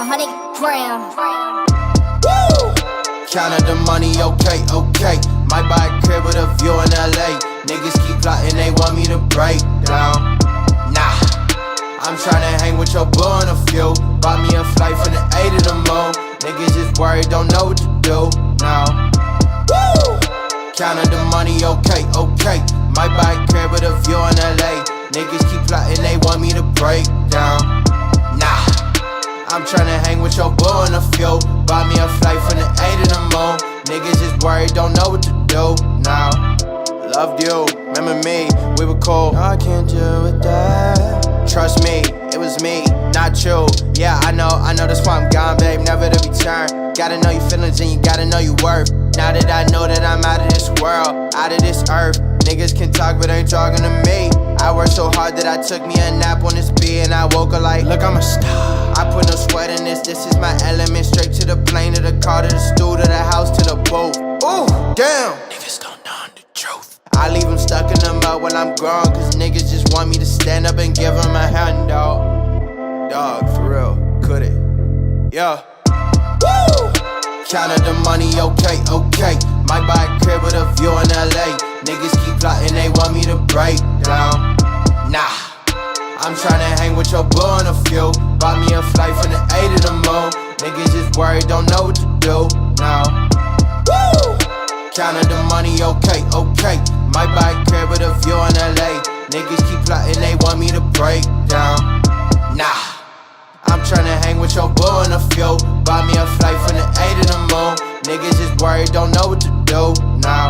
100 grams. Counted the money, okay. Might buy a crib with a view in LA. Niggas keep plotting, they want me to break down. Nah, I'm tryna hang with your boo in a few. Bought me a flight from the A to the moon. Niggas just worried, don't know what to do now. Counted the money, okay. Might buy a crib with a view in LA. Niggas keep plotting, they want me to break down. Nah, I'm tryna hang with your boo in a few. Bought me a flight from the A to the moon. Niggas just worried, don't know what to do now. Loved you, remember me, we were cool. No, I can't deal with that. Trust me, it was me, not you. Yeah, I know that's why I'm gone, babe, never to return. Gotta know your feelings and you gotta know your worth. Now that I know that I'm out of this world, out of this earth. Niggas can talk but ain't talking to me. I worked so hard that I took me a nap on this beat and I woke up like, look, I'm a star. I put no sweat in this is my element. Straight to the plane, to the car, to the stool, to the house, to the boat. Ooh, damn. Niggas don't know the truth. I leave them stuck in the mud when I'm grown, cause niggas just want me to stand up and give them a hand, dog. Dog, for real, could it? Yeah. Woo! Counted the money, okay. Might buy a crib with a view in LA. Niggas keep plotting, they want me to break down. Nah, I'm tryna hang with your boo in a few. Bought me a flight from the A to the moon. Niggas just worried, don't know what to do now. Woo! Counted the money, okay. Might buy a crib with a view in LA. Niggas keep plotting, they want me to break down. Nah, I'm tryna hang with your boo in a few. Bought me a flight from the A to the moon. Niggas just worried, don't know what to do now.